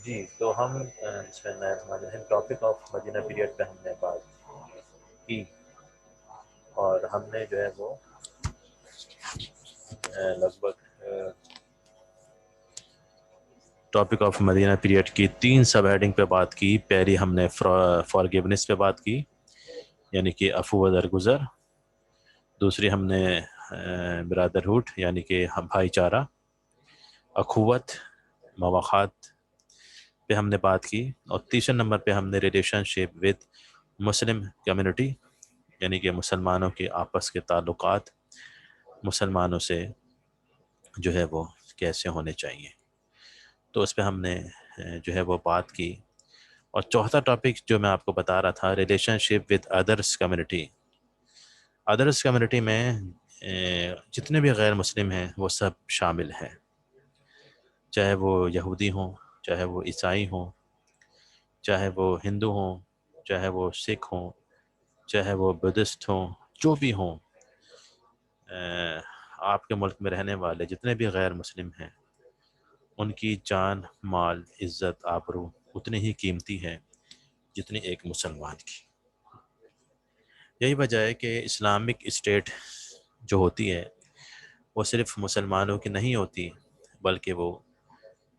جی تو ہم بسم اللہ الرحمن الرحیم ٹاپک آف مدینہ پیریڈ پہ ہم نے بات کی، اور ہم نے جو ہے وہ لگ بھگ ٹاپک آف مدینہ پیریڈ کی 3 سب ہیڈنگ پہ بات کی۔ پہلی ہم نے فارگیونیس پہ بات کی، یعنی کہ عفو و درگزر۔ دوسری ہم نے برادرہوڈ یعنی کہ بھائی چارہ، اخوت، مواخات پہ ہم نے بات کی، اور تیسرے نمبر پہ ہم نے relation ship with Muslim community, یعنی کہ مسلمانوں کے آپس کے تعلقات مسلمانوں سے جو ہے وہ کیسے ہونے چاہیے، تو اس پہ ہم نے جو ہے وہ بات کی۔ اور چوتھا ٹاپک جو میں آپ کو بتا رہا تھا، relation ship with others community. Others community میں جتنے بھی غیر مسلم ہیں وہ سب شامل ہیں، چاہے وہ یہودی ہوں، چاہے وہ عیسائی ہوں، چاہے وہ ہندو ہوں، چاہے وہ سکھ ہوں، چاہے وہ بدھسٹ ہوں، جو بھی ہوں، آپ کے ملک میں رہنے والے جتنے بھی غیر مسلم ہیں ان کی جان، مال، عزت، آبرو اتنی ہی قیمتی ہے جتنی ایک مسلمان کی۔ یہی وجہ ہے کہ اسلامک اسٹیٹ جو ہوتی ہے وہ صرف مسلمانوں کی نہیں ہوتی، بلکہ وہ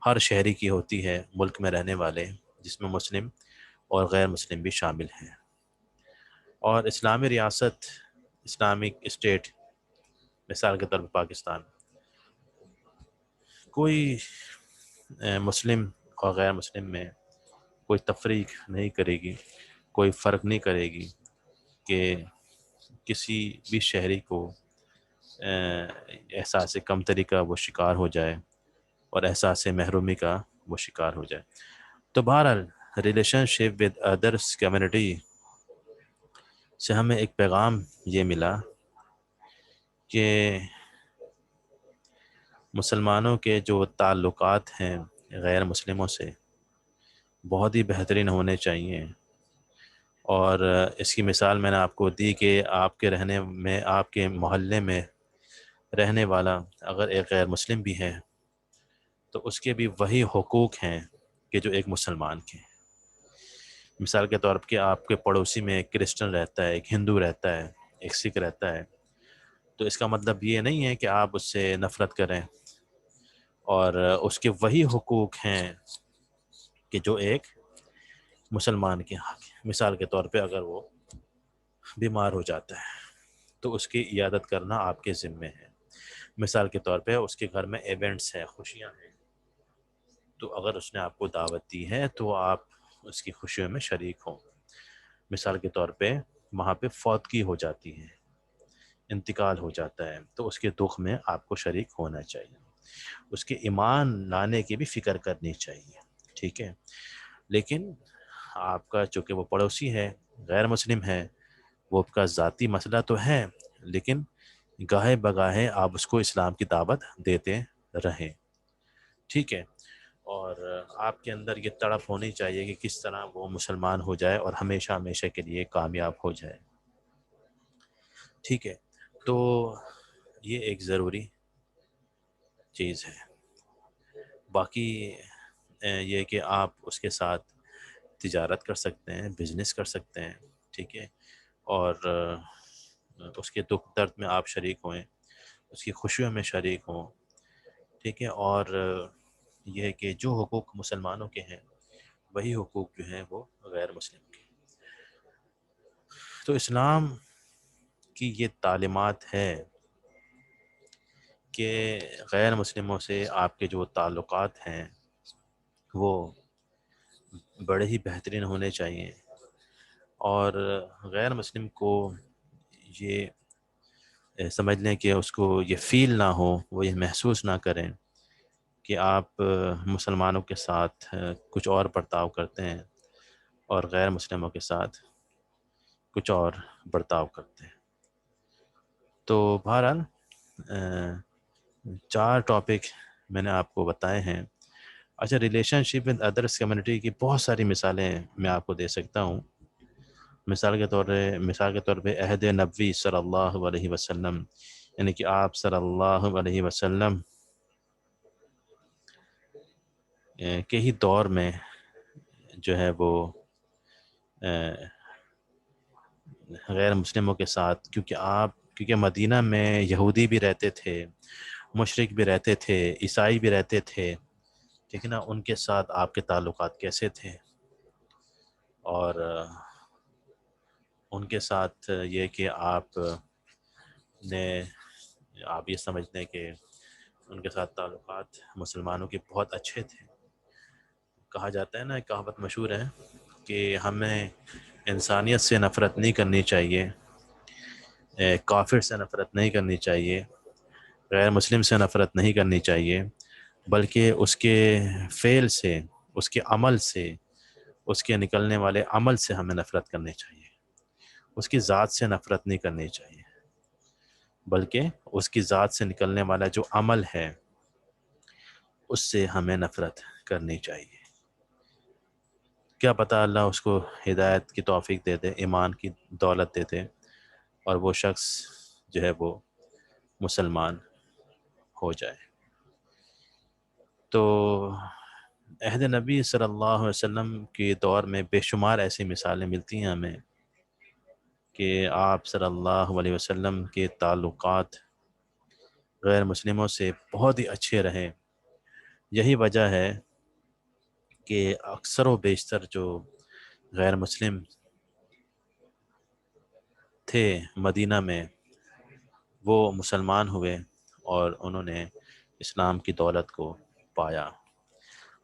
ہر شہری کی ہوتی ہے، ملک میں رہنے والے، جس میں مسلم اور غیر مسلم بھی شامل ہیں۔ اور اسلامی ریاست، اسلامک اسٹیٹ، مثال کے طور پر پاکستان، کوئی مسلم اور غیر مسلم میں کوئی تفریق نہیں کرے گی، کوئی فرق نہیں کرے گی کہ کسی بھی شہری کو احساس کمتری کا وہ شکار ہو جائے اور احساس محرومی کا وہ شکار ہو جائے۔ تو بہرحال relation ship with others community سے ہمیں ایک پیغام یہ ملا کہ مسلمانوں کے جو تعلقات ہیں غیر مسلموں سے بہت ہی بہترین ہونے چاہیے۔ اور اس کی مثال میں نے آپ کو دی کہ آپ کے رہنے میں، آپ کے محلے میں رہنے والا اگر ایک غیر مسلم بھی ہے تو اس کے بھی وہی حقوق ہیں کہ جو ایک مسلمان کے ہیں۔ مثال کے طور پر کہ آپ کے پڑوسی میں ایک کرسچن رہتا ہے، ایک ہندو رہتا ہے، ایک سکھ رہتا ہے، تو اس کا مطلب یہ نہیں ہے کہ آپ اس سے نفرت کریں، اور اس کے وہی حقوق ہیں کہ جو ایک مسلمان کے حق ہیں۔ مثال کے طور پہ اگر وہ بیمار ہو جاتا ہے تو اس کی عیادت کرنا آپ کے ذمے ہے۔ مثال کے طور پہ اس کے گھر میں ایونٹس ہیں، خوشیاں ہیں، تو اگر اس نے آپ کو دعوت دی ہے تو آپ اس کی خوشیوں میں شریک ہوں۔ مثال کے طور پہ وہاں پہ فوتگی ہو جاتی ہے، انتقال ہو جاتا ہے، تو اس کے دکھ میں آپ کو شریک ہونا چاہیے، اس کے ایمان لانے کی بھی فکر کرنی چاہیے، ٹھیک ہے۔ لیکن آپ کا چونکہ وہ پڑوسی ہے، غیر مسلم ہے، وہ آپ کا ذاتی مسئلہ تو ہے، لیکن گاہے بگاہے آپ اس کو اسلام کی دعوت دیتے رہیں، ٹھیک ہے۔ اور آپ کے اندر یہ تڑپ ہونی چاہیے کہ کس طرح وہ مسلمان ہو جائے اور ہمیشہ ہمیشہ کے لیے کامیاب ہو جائے، ٹھیک ہے۔ تو یہ ایک ضروری چیز ہے۔ باقی یہ کہ آپ اس کے ساتھ تجارت کر سکتے ہیں، بزنس کر سکتے ہیں، ٹھیک ہے، اور اس کے دکھ درد میں آپ شریک ہوئیں، اس کی خوشیوں میں شریک ہوں، ٹھیک ہے۔ اور یہ ہے کہ جو حقوق مسلمانوں کے ہیں وہی حقوق جو ہیں وہ غیر مسلم کے۔ تو اسلام کی یہ تعلیمات ہے کہ غیر مسلموں سے آپ کے جو تعلقات ہیں وہ بڑے ہی بہترین ہونے چاہیے، اور غیر مسلم کو یہ سمجھ لیں کہ اس کو یہ فیل نہ ہو، وہ یہ محسوس نہ کریں کہ آپ مسلمانوں کے ساتھ کچھ اور برتاؤ کرتے ہیں اور غیر مسلموں کے ساتھ کچھ اور برتاؤ کرتے ہیں۔ تو بہرحال 4 ٹاپک میں نے آپ کو بتائے ہیں۔ اچھا، relation ship with others community کی بہت ساری مثالیں میں آپ کو دے سکتا ہوں۔ مثال کے طور پہ عہد نبوی صلی اللہ علیہ وسلم، یعنی کہ آپ صلی اللہ علیہ وسلم کے ہی دور میں جو ہے وہ غیر مسلموں کے ساتھ، کیونکہ مدینہ میں یہودی بھی رہتے تھے، مشرک بھی رہتے تھے، عیسائی بھی رہتے تھے، ٹھیک ہے نا، ان کے ساتھ آپ کے تعلقات کیسے تھے؟ اور ان کے ساتھ یہ کہ نے آپ یہ سمجھ لیں کہ ان کے ساتھ تعلقات مسلمانوں کے بہت اچھے تھے. کہا جاتا ہے نا، ایک کہاوت مشہور ہے کہ ہمیں انسانیت سے نفرت نہیں کرنی چاہیے، کافر سے نفرت نہیں کرنی چاہیے، غیر مسلم سے نفرت نہیں کرنی چاہیے، بلکہ اس کے فعل سے، اس کے عمل سے، اس کے نکلنے والے عمل سے ہمیں نفرت کرنی چاہیے. اس کی ذات سے نفرت نہیں کرنی چاہیے، بلکہ اس کی ذات سے نکلنے والا جو عمل ہے اس سے ہمیں نفرت کرنی چاہیے. کیا پتہ اللہ اس کو ہدایت کی توفیق دے دے، ایمان کی دولت دے دے، اور وہ شخص جو ہے وہ مسلمان ہو جائے. تو عہد نبی صلی اللہ علیہ وسلم کے دور میں بے شمار ایسی مثالیں ملتی ہیں ہمیں کہ آپ صلی اللہ علیہ وسلم کے تعلقات غیر مسلموں سے بہت ہی اچھے رہے. یہی وجہ ہے کہ اکثر و بیشتر جو غیر مسلم تھے مدینہ میں، وہ مسلمان ہوئے اور انہوں نے اسلام کی دولت کو پایا.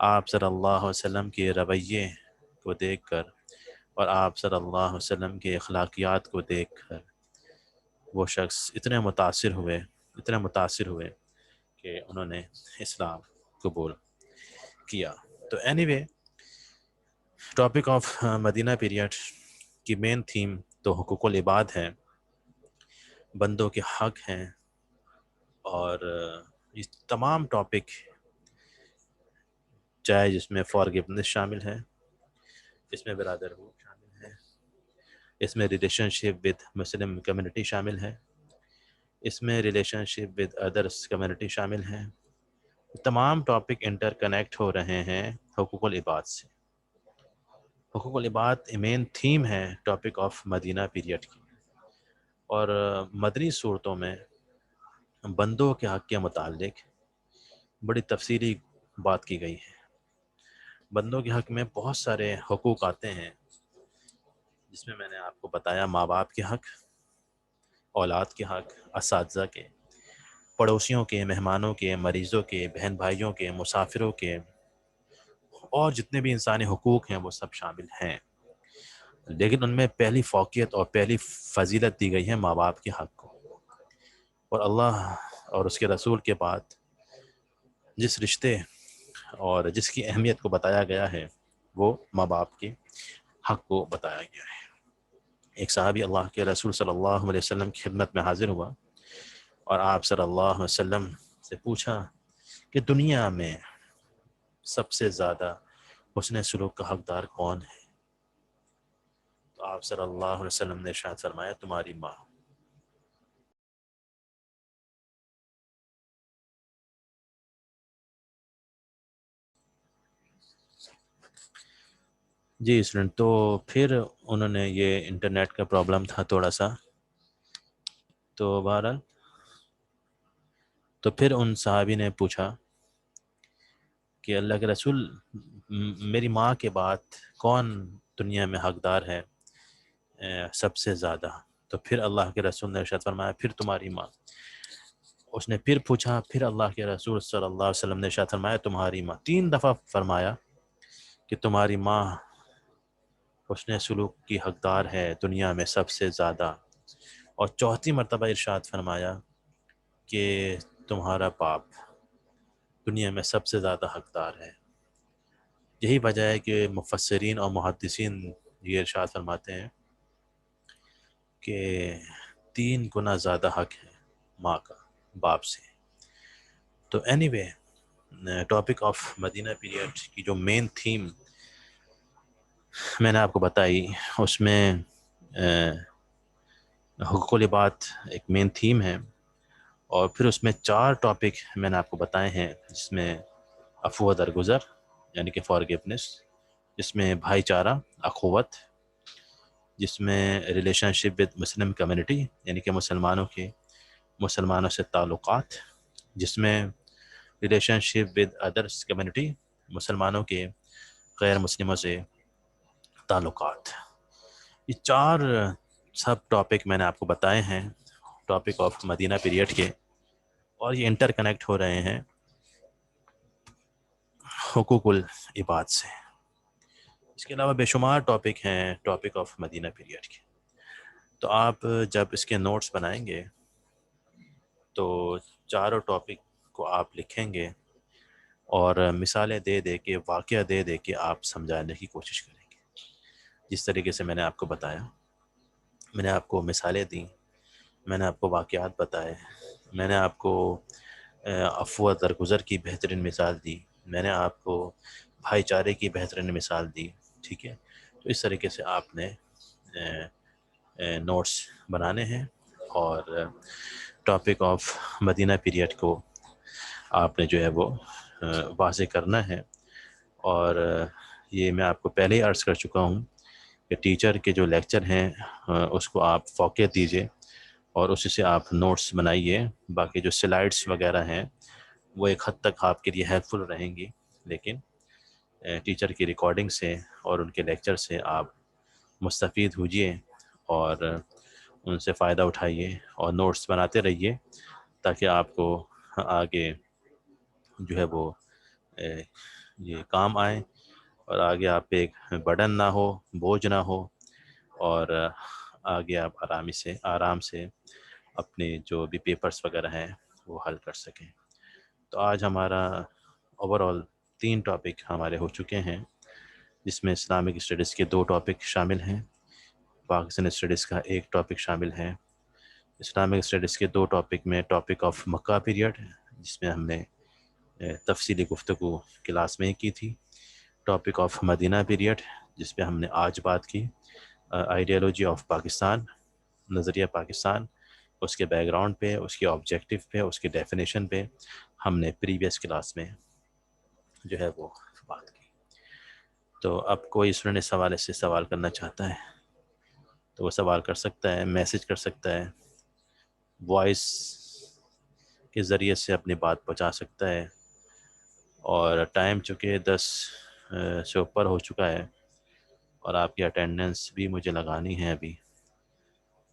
آپ صلی اللہ علیہ وسلم کے رویے کو دیکھ کر اور آپ صلی اللہ علیہ وسلم کے اخلاقیات کو دیکھ کر وہ شخص اتنے متاثر ہوئے کہ انہوں نے اسلام قبول کیا. تو anyway, topic of Medina period کی مین تھیم تو حقوق العباد ہے، بندوں کے حق ہیں. اور یہ تمام ٹاپک، چاہے جس میں فارگیونیس شامل ہے، اس میں برادرہوڈ شامل ہے، اس میں relation ship with Muslim community شامل ہے، اس میں relation ship with others community شامل ہیں. تمام ٹاپک انٹر کنیکٹ ہو رہے ہیں حقوق العباد سے. حقوق العباد مین تھیم ہے ٹاپک آف مدینہ پیریڈ کی. اور مدنی صورتوں میں بندوں کے حق کے متعلق بڑی تفصیلی بات کی گئی ہے. بندوں کے حق میں بہت سارے حقوق آتے ہیں، جس میں نے آپ کو بتایا ماں باپ کے حق، اولاد کے حق، اساتذہ کے، پڑوسیوں کے، مہمانوں کے، مریضوں کے، بہن بھائیوں کے، مسافروں کے، اور جتنے بھی انسانی حقوق ہیں وہ سب شامل ہیں. لیکن ان میں پہلی فوقیت اور پہلی فضیلت دی گئی ہے ماں باپ کے حق کو. اور اللہ اور اس کے رسول کے بعد جس رشتے اور جس کی اہمیت کو بتایا گیا ہے وہ ماں باپ کے حق کو بتایا گیا ہے. ایک صحابی اللہ کے رسول صلی اللہ علیہ وسلم کی خدمت میں حاضر ہوا اور آپ صلی اللہ علیہ وسلم سے پوچھا کہ دنیا میں سب سے زیادہ حسن سلوک کا حقدار کون ہے؟ تو آپ صلی اللہ علیہ وسلم نے ارشاد فرمایا، تمہاری ماں. جی اسٹوڈنٹ، تو پھر انہوں نے، یہ انٹرنیٹ کا پرابلم تھا تھوڑا سا، تو بہرحال تو پھر ان صحابی نے پوچھا کہ اللہ کے رسول، میری ماں کے بعد کون دنیا میں حقدار ہے سب سے زیادہ؟ تو پھر اللہ کے رسول نے ارشاد فرمایا، پھر تمہاری ماں. اس نے پھر پوچھا، پھر اللہ کے رسول صلی اللہ علیہ وسلم نے ارشاد فرمایا، تمہاری ماں. 3 دفعہ فرمایا کہ تمہاری ماں حسن سلوک کی حقدار ہے دنیا میں سب سے زیادہ. اور 4تھی مرتبہ ارشاد فرمایا کہ تمہارا باپ دنیا میں سب سے زیادہ حقدار ہے. یہی وجہ ہے کہ مفسرین اور محدثین یہ ارشاد فرماتے ہیں کہ 3 گنا زیادہ حق ہے ماں کا باپ سے. تو anyway, topic of Medina period کی جو مین تھیم میں نے آپ کو بتائی، اس میں حقوق العباد ایک مین تھیم ہے. اور پھر اس میں 4 ٹاپک میں نے آپ کو بتائے ہیں، جس میں عفو درگزر، یعنی کہ فارگیونیس، جس میں بھائی چارہ، اخوت، جس میں relation ship with Muslim community یعنی کہ مسلمانوں سے تعلقات، جس میں relation ship with others community, مسلمانوں کے غیر مسلموں سے تعلقات۔ یہ 4 سب ٹاپک میں نے آپ کو بتائے ہیں ٹاپک آف مدینہ پیریڈ کے، اور یہ انٹر کنیکٹ ہو رہے ہیں حقوق العباد سے۔ اس کے علاوہ بے شمار ٹاپک ہیں ٹاپک آف مدینہ پیریڈ کے، تو آپ جب اس کے نوٹس بنائیں گے تو چاروں ٹاپک کو آپ لکھیں گے اور مثالیں دے دے کے، واقعہ دے دے کے آپ سمجھانے کی کوشش کریں گے، جس طریقے سے میں نے آپ کو بتایا۔ میں نے آپ کو مثالیں دیں، میں نے آپ کو واقعات بتائے، میں نے آپ کو عفو درگزر کی بہترین مثال دی، میں نے آپ کو بھائی چارے کی بہترین مثال دی، ٹھیک ہے؟ تو اس طریقے سے آپ نے نوٹس بنانے ہیں اور ٹاپک آف مدینہ پیریڈ کو آپ نے جو ہے وہ واضح کرنا ہے۔ اور یہ میں آپ کو پہلے ہی عرض کر چکا ہوں کہ ٹیچر کے جو لیکچر ہیں اس کو آپ فوقیت دیجیے اور اسی سے آپ نوٹس بنائیے۔ باقی جو سلائڈس وغیرہ ہیں وہ ایک حد تک آپ کے لیے ہیلپ فل رہیں گی، لیکن ٹیچر کی ریکارڈنگ سے اور ان کے لیکچر سے آپ مستفید ہوجیے اور ان سے فائدہ اٹھائیے اور نوٹس بناتے رہیے، تاکہ آپ کو آگے جو ہے وہ یہ کام آئے اور آگے آپ پہ ایک برڈن نہ ہو، بوجھ نہ ہو، اور آگے آپ آرام سے اپنے جو بھی پیپرز وغیرہ ہیں وہ حل کر سکیں۔ تو آج ہمارا اوور آل 3 ٹاپک ہمارے ہو چکے ہیں، جس میں اسلامک اسٹڈیز کے 2 ٹاپک شامل ہیں، پاکستان اسٹڈیز کا 1 ٹاپک شامل ہے۔ اسلامک اسٹڈیز کے 2 ٹاپک میں ٹاپک آف مکہ پیریڈ، جس میں ہم نے تفصیلی گفتگو کلاس میں کی تھی، ٹاپک آف مدینہ پیریڈ جس پہ ہم نے آج بات کی، آئیڈیالوجی آف پاکستان، نظریہ پاکستان، اس کے بیک گراؤنڈ پہ، اس کے آبجیکٹو پہ، اس کے ڈیفینیشن پہ ہم نے پریویس کلاس میں جو ہے وہ بات کی۔ تو اب کوئی اسٹوڈنٹ اس حوالے سے سوال کرنا چاہتا ہے تو وہ سوال کر سکتا ہے، میسج کر سکتا ہے، وائس کے ذریعے سے اپنی بات پہنچا سکتا ہے۔ اور ٹائم چونکہ 10 سے اوپر ہو چکا ہے اور آپ کی اٹینڈنس بھی مجھے لگانی ہے ابھی،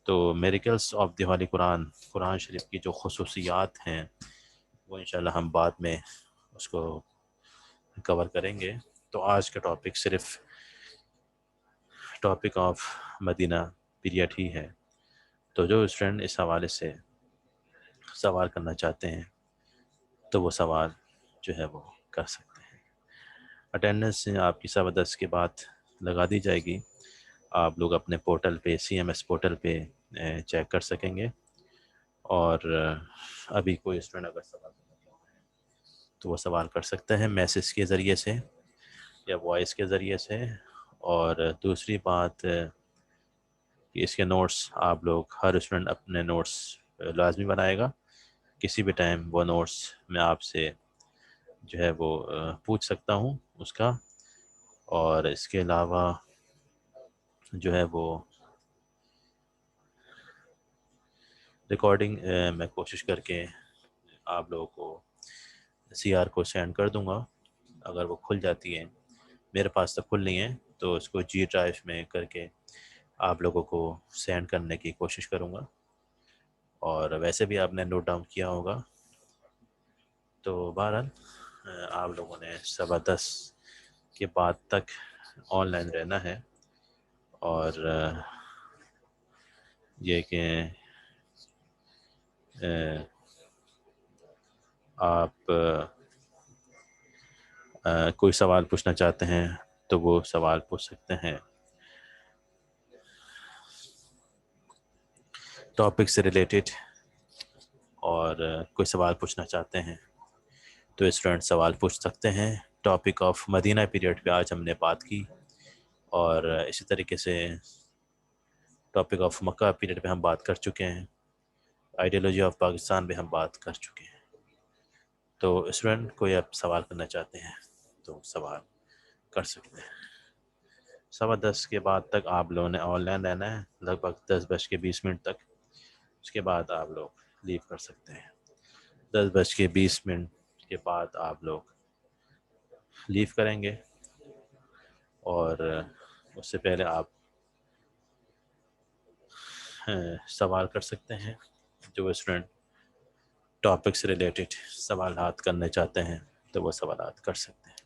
تو میریکلس آف دی ہولی قرآن شریف کی جو خصوصیات ہیں وہ انشاءاللہ ہم بعد میں اس کو کور کریں گے۔ تو آج کا ٹاپک صرف ٹاپک آف مدینہ پیریڈ ہی ہے۔ تو جو اسٹوڈنٹ اس حوالے سے سوال کرنا چاہتے ہیں تو وہ سوال جو ہے وہ کر سکتے ہیں۔ اٹینڈنس آپ کی 10:15 کے بعد لگا دی جائے گی، آپ لوگ اپنے پورٹل پہ CMS پورٹل پہ چیک کر سکیں گے، اور ابھی کوئی اسٹوڈنٹ اگر سوال کرنا چاہتا ہے تو وہ سوال کر سکتا ہے میسج کے ذریعے سے یا وائس کے ذریعے سے۔ اور دوسری بات کہ اس کے نوٹس آپ لوگ ہر اسٹوڈنٹ اپنے نوٹس لازمی بنائے گا، کسی بھی ٹائم وہ نوٹس میں آپ سے جو ہے وہ پوچھ سکتا ہوں اس کا۔ اور اس کے علاوہ جو ہے وہ ریکارڈنگ میں کوشش کر کے آپ لوگوں کو CR کو سینڈ کر دوں گا، اگر وہ کھل جاتی ہے، میرے پاس تو کھل نہیں ہے تو اس کو G ڈرائیو میں کر کے آپ لوگوں کو سینڈ کرنے کی کوشش کروں گا۔ اور ویسے بھی آپ نے نوٹ ڈاؤن کیا ہوگا۔ تو بہرحال آپ لوگوں نے 10:15 کے بعد تک آن لائن رہنا ہے، اور یہ کہ آپ کوئی سوال پوچھنا چاہتے ہیں تو وہ سوال پوچھ سکتے ہیں، ٹاپک سے ریلیٹڈ، اور کوئی سوال پوچھنا چاہتے ہیں تو اسٹوڈنٹ سوال پوچھ سکتے ہیں۔ ٹاپک آف مدینہ پیریڈ پہ آج ہم نے بات کی، اور اسی طریقے سے ٹاپک آف مکہ پیریڈ پہ ہم بات کر چکے ہیں، آئیڈیالوجی آف پاکستان پہ ہم بات کر چکے ہیں۔ تو اسٹوڈنٹ کوئی آپ سوال کرنا چاہتے ہیں تو سوال کر سکتے ہیں۔ 10:15 کے بعد تک آپ لوگوں نے آن لائن رہنا ہے، لگ بھگ 10:20 تک۔ اس کے بعد آپ لوگ لیو کر سکتے ہیں۔ 10:20 کے بعد آپ لوگ لیو کریں گے، اور اس سے پہلے آپ سوال کر سکتے ہیں۔ جو اسٹوڈنٹ ٹاپک سے ریلیٹڈ سوالات کرنے چاہتے ہیں تو وہ سوالات کر سکتے ہیں۔